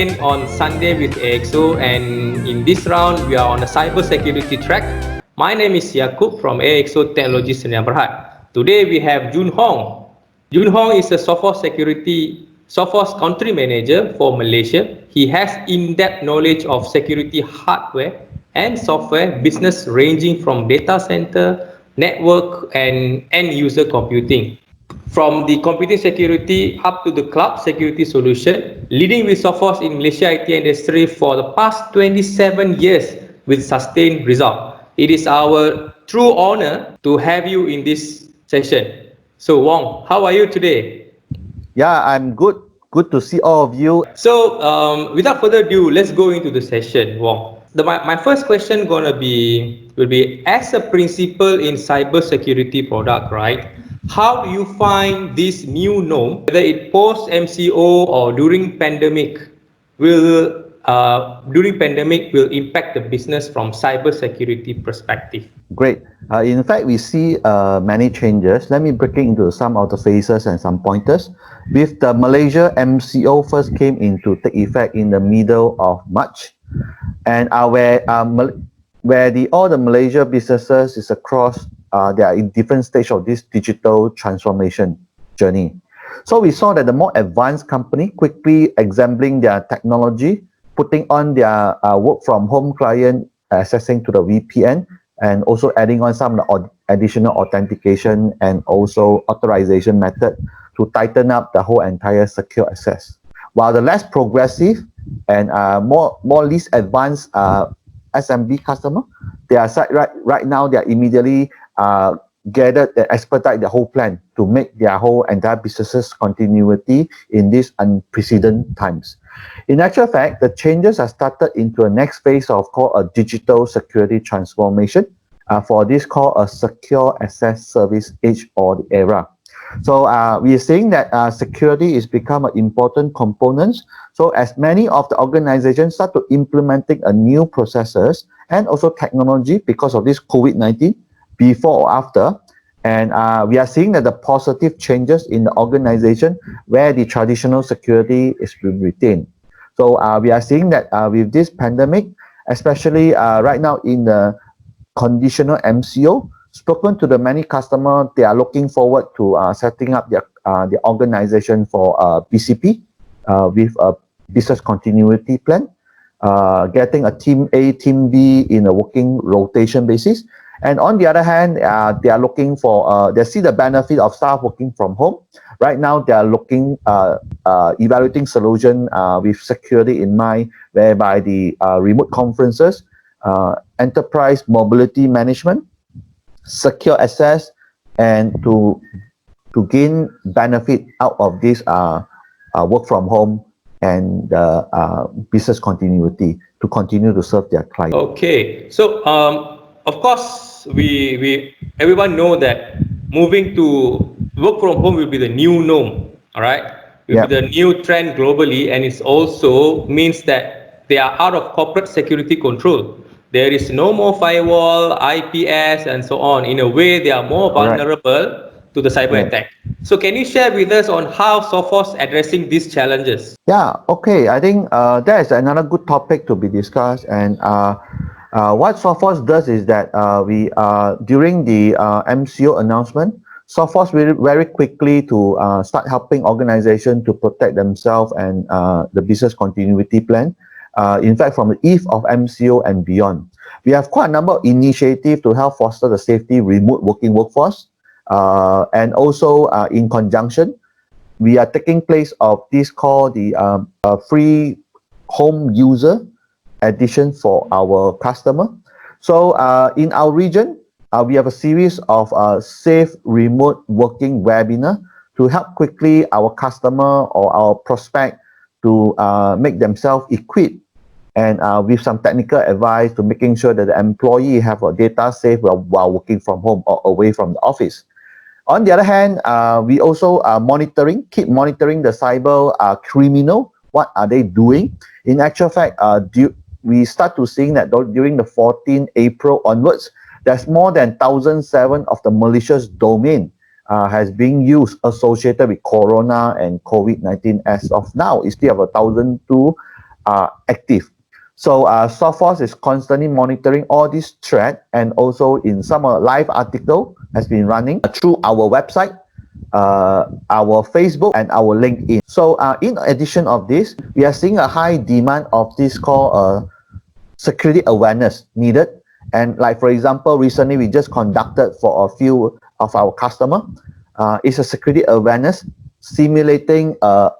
again on Sunday with AXO, and in this round we are on the cyber security track. My name is Yakub from AXO Technology Sdn Bhd. Today we have Jun Hong. Jun Hong is a Sophos country manager for Malaysia. He has in-depth knowledge of security hardware and software business ranging from data center, network, and end user computing. From the computing security up to the cloud security solution, leading with Sophos in Malaysia IT industry for the past 27 years with sustained result. It is our true honor to have you in this session. So Wong, how are you today? Yeah, I'm good. Good to see all of you. So without further ado, let's go into the session, Wong. My first question will be as a principal in cybersecurity product, right? How do you find this new norm, whether it post MCO or during pandemic will impact the business from cybersecurity perspective? Great. In fact, we see many changes. Let me break it into some of the phases and some pointers. With the Malaysia MCO first came into take effect in the middle of March, and all the Malaysia businesses is across, they are in different stage of this digital transformation journey. So we saw that the more advanced company quickly examining their technology, putting on their work from home client, accessing to the VPN, and also adding on some additional authentication and also authorization method to tighten up the whole entire secure access. While the less progressive and more least advanced SMB customer, they are right now they are immediately gathered and expedite the whole plan to make their whole entire businesses continuity in these unprecedented times. In actual fact, the changes are started into a next phase of called a digital security transformation. For this called a secure access service age or the era. So we are saying that security is become an important component. So as many of the organizations start to implementing a new processes and also technology because of this COVID-19 before or after, and we are seeing that the positive changes in the organization where the traditional security is retained. So we are seeing that with this pandemic, especially right now in the conditional MCO, spoken to the many customers, they are looking forward to setting up their organization for BCP with a business continuity plan, getting a team A, team B in a working rotation basis. And on the other hand, they are looking for, they see the benefit of staff working from home. Right now, they are looking, evaluating solution with security in mind, whereby the remote conferences, enterprise mobility management, secure access, and to gain benefit out of this work from home and business continuity to continue to serve their clients. Okay, so of course everyone know that moving to work from home will be the new norm. All right, will be the new trend globally, and it also means that they are out of corporate security control. There is no more firewall, IPS, and so on. In a way, they are more vulnerable to the cyber attack. So can you share with us on how Sophos addressing these challenges? Yeah, okay. I think that is another good topic to be discussed. And what Sophos does is that we during the MCO announcement, Sophos very quickly to start helping organizations to protect themselves and the business continuity plan. In fact, from the eve of MCO and beyond, we have quite a number of initiatives to help foster the safety remote working workforce. And also in conjunction, we are taking place of this called the free home user edition for our customer. So in our region, we have a series of safe remote working webinar to help quickly our customer or our prospect to make themselves equipped and with some technical advice to making sure that the employee have a data safe while working from home or away from the office. On the other hand, we also keep monitoring the cyber criminal. What are they doing? In actual fact, we start to seeing that during the 14th April onwards, there's more than 1,007 of the malicious domain has been used associated with Corona and COVID-19. As of now, it's still have 1,002 active. So Sophos is constantly monitoring all these threats, and also in some live article has been running through our website, our Facebook, and our LinkedIn. So in addition of this, we are seeing a high demand of this called security awareness needed. And like for example, recently we just conducted for a few of our customer, it's a security awareness simulating a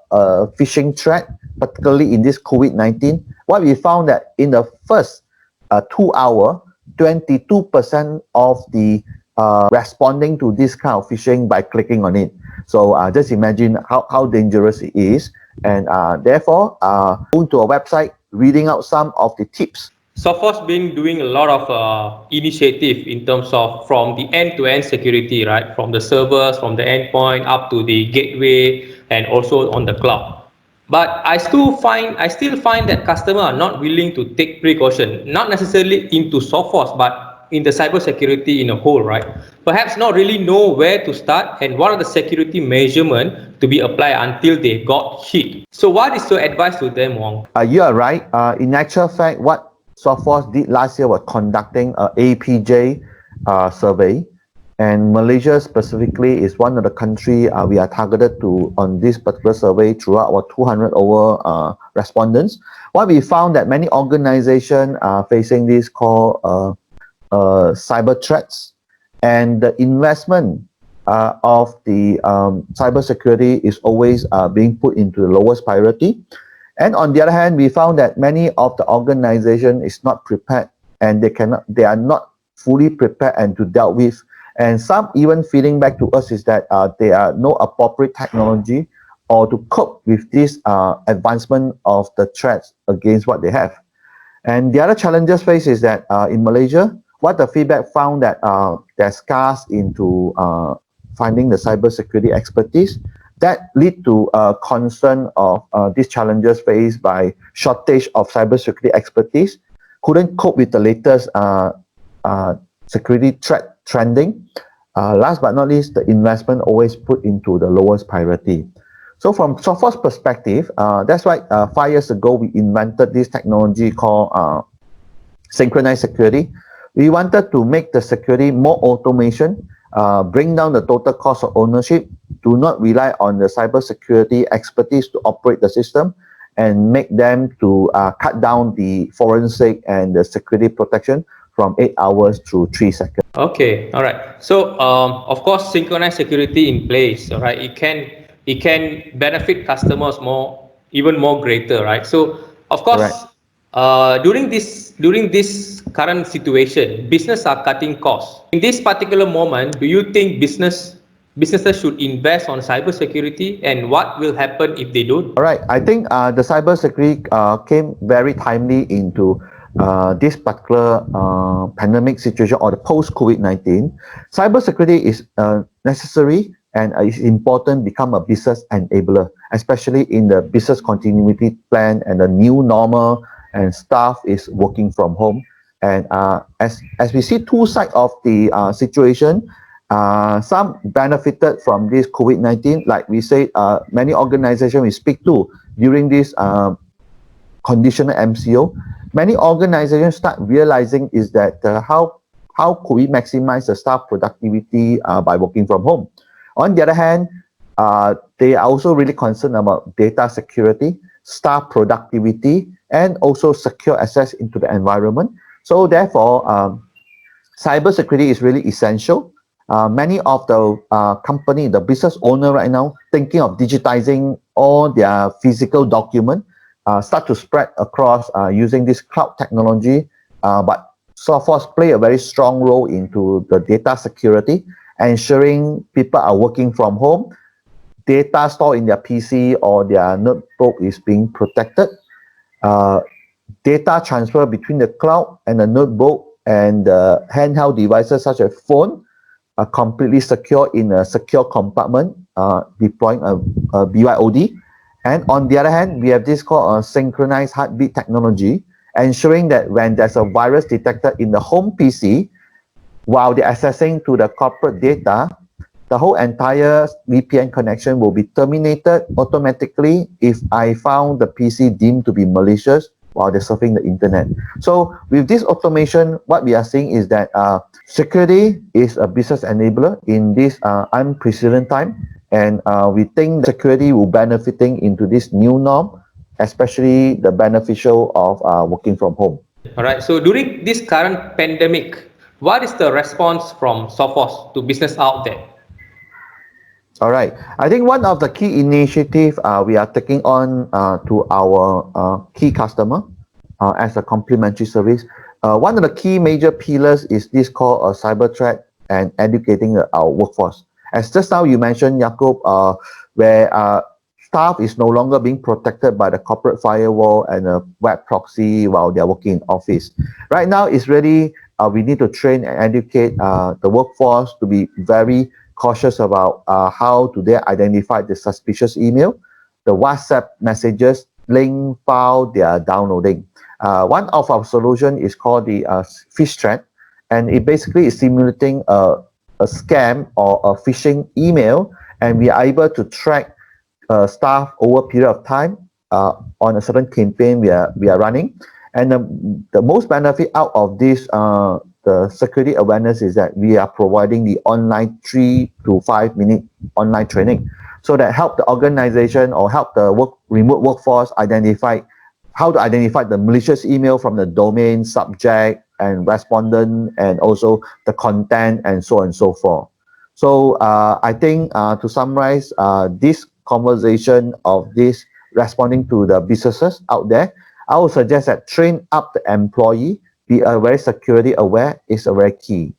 phishing threat, particularly in this COVID-19. What we found that in the first 2 hours, 22% of the responding to this kind of phishing by clicking on it. So just imagine how dangerous it is. And therefore, going to a website, reading out some of the tips. Sophos been doing a lot of initiative in terms of from the end-to-end security, right? From the servers, from the endpoint up to the gateway, and also on the cloud. But I still find that customers are not willing to take precaution, not necessarily into Sophos, but in the cybersecurity in a whole, right? Perhaps not really know where to start and what are the security measurements to be applied until they got hit. So what is your advice to them, Wong? You are right. In actual fact, what Sophos did last year was conducting a APJ survey, and Malaysia specifically is one of the country we are targeted to on this particular survey throughout our 200 over respondents. What we found that many organizations are facing this called cyber threats, and the investment of the cybersecurity is always being put into the lowest priority. And on the other hand, we found that many of the organization is not prepared, and they are not fully prepared and to deal with. And some even feeding back to us is that there are no appropriate technology or to cope with this advancement of the threats against what they have. And the other challenges faced is that in Malaysia, what the feedback found that they're scarce into finding the cybersecurity expertise. That lead to concern of these challenges faced by shortage of cybersecurity expertise, couldn't cope with the latest security threat trending. Last but not least, the investment always put into the lowest priority. So from Sophos perspective, that's why 5 years ago we invented this technology called synchronized security. We wanted to make the security more automation, bring down the total cost of ownership, do not rely on the cybersecurity expertise to operate the system, and make them to cut down the forensic and the security protection from 8 hours to 3 seconds. Okay, all right. So, of course, synchronized security in place, all right? It can benefit customers even more greater, right? So, of course, during this current situation, business are cutting costs. In this particular moment, do you think businesses should invest on cybersecurity, and what will happen if they don't? All right, I think the cybersecurity came very timely into this particular pandemic situation or the post-COVID-19. Cybersecurity is necessary and it's important to become a business enabler, especially in the business continuity plan and the new normal, and staff is working from home. And as we see two sides of the situation, some benefited from this COVID-19, like we say, many organizations we speak to during this conditional MCO, many organizations start realizing is that how could we maximize the staff productivity by working from home. On the other hand, they are also really concerned about data security, staff productivity, and also secure access into the environment. So therefore, cybersecurity is really essential. Many of the company, the business owner right now, thinking of digitizing all their physical document, start to spread across using this cloud technology. But Sophos play a very strong role into the data security, ensuring people are working from home, data stored in their PC or their notebook is being protected. Data transfer between the cloud and the notebook and handheld devices such as phone are completely secure in a secure compartment, deploying a BYOD. And on the other hand, we have this called synchronized heartbeat technology, ensuring that when there's a virus detected in the home PC, while they're accessing to the corporate data, the whole entire VPN connection will be terminated automatically if I found the PC deemed to be malicious while they're surfing the internet. So with this automation, what we are seeing is that security is a business enabler in this unprecedented time, and we think security will benefiting into this new norm, especially the beneficial of working from home. All right. So during this current pandemic, what is the response from Sophos to business out there? All right. I think one of the key initiatives we are taking on to our key customer as a complimentary service. One of the key major pillars is this called a cyber threat and educating our workforce. As just now you mentioned, Jakub, where staff is no longer being protected by the corporate firewall and a web proxy while they're working in office. Right now, it's really we need to train and educate the workforce to be very cautious about how do they identify the suspicious email, the WhatsApp messages, link file they are downloading. One of our solution is called the Phish Threat, and it basically is simulating a scam or a phishing email, and we are able to track staff over a period of time on a certain campaign we are running. And the most benefit out of this the security awareness is that we are providing the online 3 to 5 minute online training, so that help the organization or help the remote workforce identify how to identify the malicious email from the domain, subject, and respondent, and also the content, and so on and so forth. So I think to summarize this conversation of this responding to the businesses out there, I would suggest that train up the employee, be very security aware is a very key.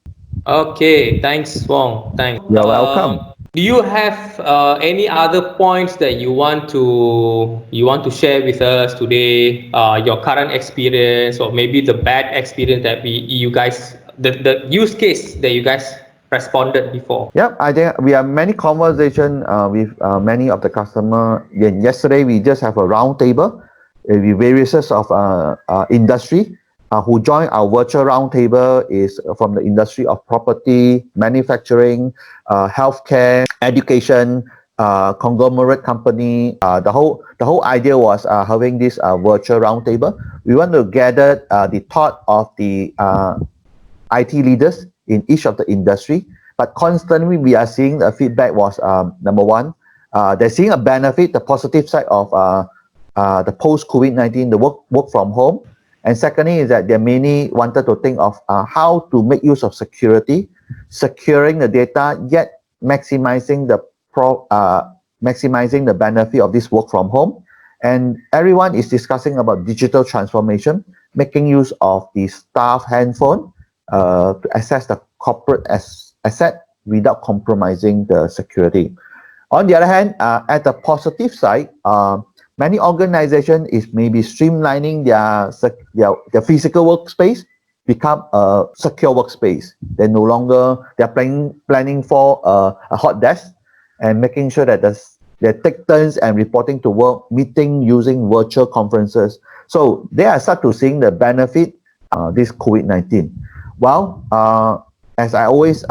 Okay, thanks, Wong. Thanks. You're welcome. Do you have any other points that you want to share with us today? Your current experience, or maybe the bad experience that you guys, the use case that you guys responded before? Yep, I think we have many conversation with many of the customer. Yesterday, we just have a round table with various of industry who joined our virtual roundtable is from the industry of property, manufacturing, healthcare, education, conglomerate company. The whole idea was having this virtual roundtable. We want to gather the thought of the IT leaders in each of the industry, but constantly we are seeing the feedback was number one, they're seeing a benefit, the positive side of the post-COVID-19, the work from home. And secondly is that they mainly wanted to think of how to make use of security, securing the data, yet maximizing the benefit of this work from home. And everyone is discussing about digital transformation, making use of the staff handphone to access the corporate asset without compromising the security. On the other hand, at the positive side, many organizations is maybe streamlining their physical workspace, become a secure workspace. They're no longer, they're planning for a hot desk and making sure that they take turns and reporting to work, meeting using virtual conferences. So they are start to seeing the benefit this COVID-19. Well, as I always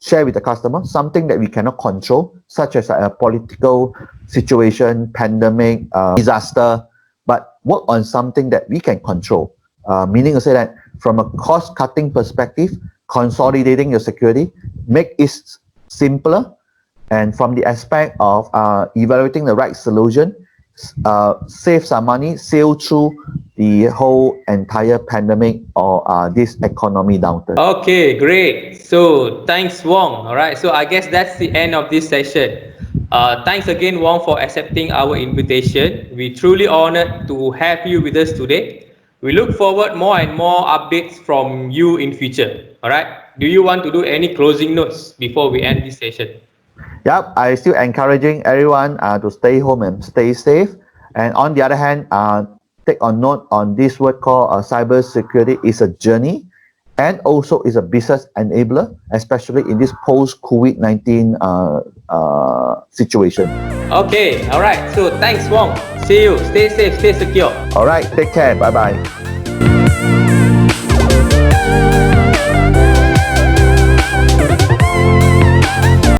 share with the customer, something that we cannot control, such as a political situation, pandemic, disaster, but work on something that we can control. Meaning to say that from a cost-cutting perspective, consolidating your security, make it simpler, and from the aspect of evaluating the right solution, save some money, sail through the whole entire pandemic or this economy downturn. Okay, great. So thanks, Wong. All right. So I guess that's the end of this session. Thanks again, Wong, for accepting our invitation. We truly honored to have you with us today. We look forward more and more updates from you in future. All right. Do you want to do any closing notes before we end this session? Yep, I still encouraging everyone to stay home and stay safe. And on the other hand, take on note on this word called cyber security is a journey, and also is a business enabler, especially in this post-COVID-19 situation. Okay, all right. So thanks, Wong. See you. Stay safe, stay secure. All right, take care. Bye-bye.